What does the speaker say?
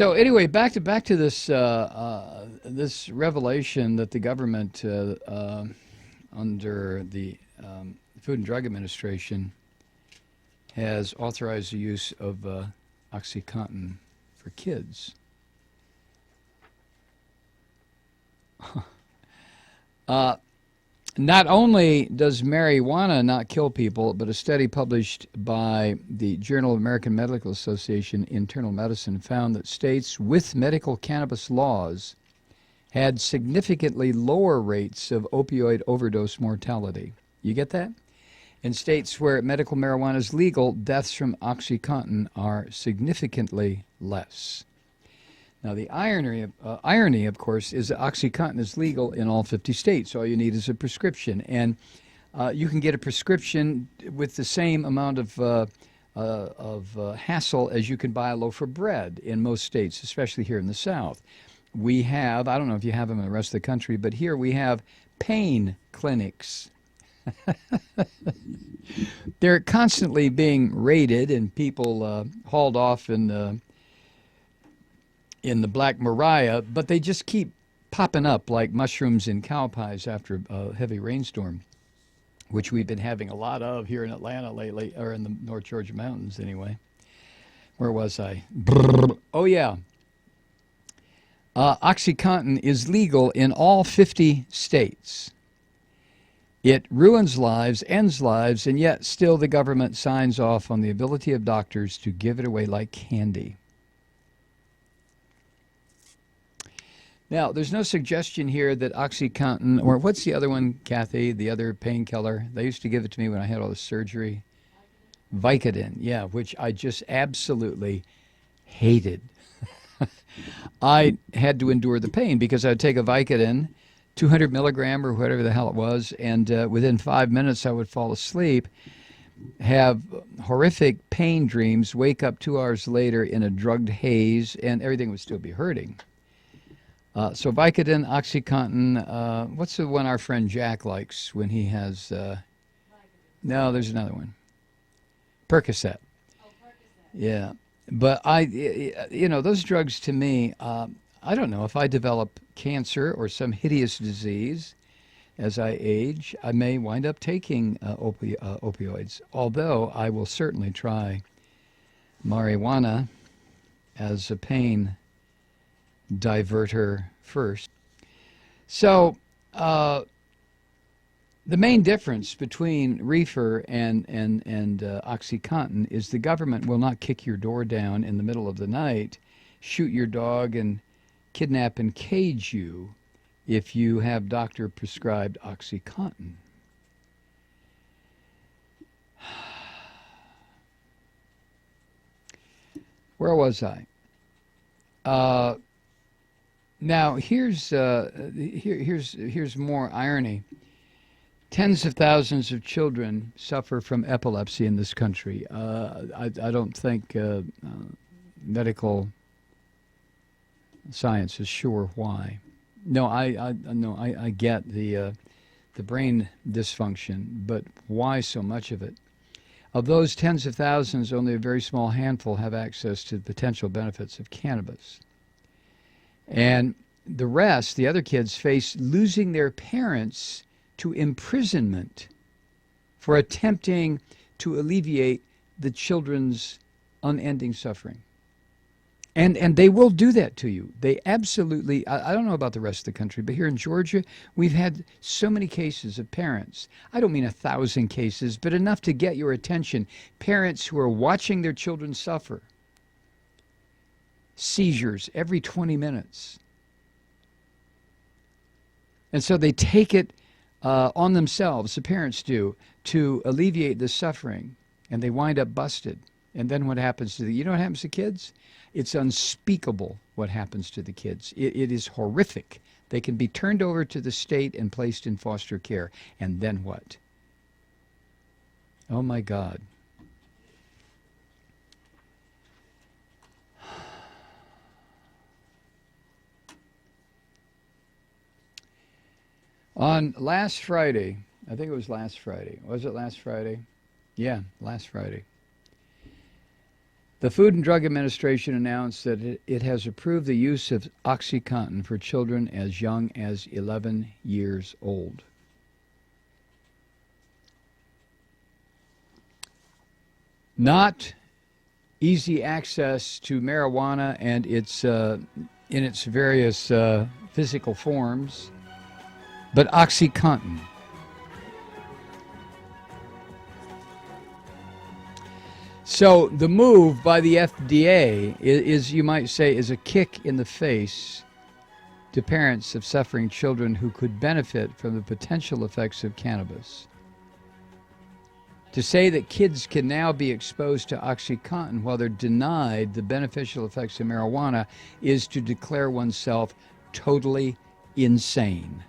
So anyway, back to this this revelation that the government under the Food and Drug Administration has authorized the use of Oxycontin for kids. Not only does marijuana not kill people, but a study published by the Journal of American Medical Association Internal Medicine found that states with medical cannabis laws had significantly lower rates of opioid overdose mortality. You get that? In states where medical marijuana is legal, deaths from Oxycontin are significantly less. Now, the irony, of course, is that Oxycontin is legal in all 50 states. All you need is a prescription. And you can get a prescription with the same amount of hassle as you can buy a loaf of bread in most states, especially here in the South. We have, I don't know if you have them in the rest of the country, but here we have pain clinics. They're constantly being raided and people hauled off in the Black Maria, but they just keep popping up like mushrooms in cow pies after a heavy rainstorm, which we've been having a lot of here in Atlanta lately, or in the North Georgia mountains anyway. Where was I? Oh, yeah. Oxycontin is legal in all 50 states. It ruins lives, ends lives, and yet still the government signs off on the ability of doctors to give it away like candy. Now, there's no suggestion here that Oxycontin, or what's the other one, Kathy, the other painkiller? They used to give it to me when I had all the surgery. Vicodin, yeah, which I just absolutely hated. I had to endure the pain because I'd take a Vicodin, 200 milligram or whatever the hell it was, and within 5 minutes I would fall asleep, have horrific pain dreams, wake up 2 hours later in a drugged haze, and everything would still be hurting. So Vicodin, Oxycontin, what's the one our friend Jack likes when he has, no, there's another one. Percocet. Oh, Percocet. Yeah. But those drugs to me, I don't know, if I develop cancer or some hideous disease as I age, I may wind up taking opioids, although I will certainly try marijuana as a pain diverter first. So the main difference between reefer and Oxycontin is the government will not kick your door down in the middle of the night, shoot your dog, and kidnap and cage you if you have doctor-prescribed Oxycontin. Where was I? Now here's more irony. Tens of thousands of children suffer from epilepsy in this country. I don't think medical science is sure why. No, I get the brain dysfunction, but why so much of it? Of those tens of thousands, only a very small handful have access to the potential benefits of cannabis. And the rest, the other kids, face losing their parents to imprisonment for attempting to alleviate the children's unending suffering. And they will do that to you. They absolutely, I don't know about the rest of the country, but here in Georgia, we've had so many cases of parents. I don't mean 1,000 cases, but enough to get your attention. Parents who are watching their children suffer. Seizures every 20 minutes. And so they take it on themselves, the parents do, to alleviate the suffering, and they wind up busted. And then what happens to you know what happens to kids? It's unspeakable what happens to the kids. It is horrific. They can be turned over to the state and placed in foster care. And then what? Oh my God. On last Friday, I think it was last Friday. Was it last Friday? Yeah, last Friday. The Food and Drug Administration announced that it has approved the use of Oxycontin for children as young as 11 years old. Not easy access to marijuana and its in its various physical forms, but Oxycontin. So the move by the FDA is, you might say, is a kick in the face to parents of suffering children who could benefit from the potential effects of cannabis. To say that kids can now be exposed to Oxycontin while they're denied the beneficial effects of marijuana is to declare oneself totally insane.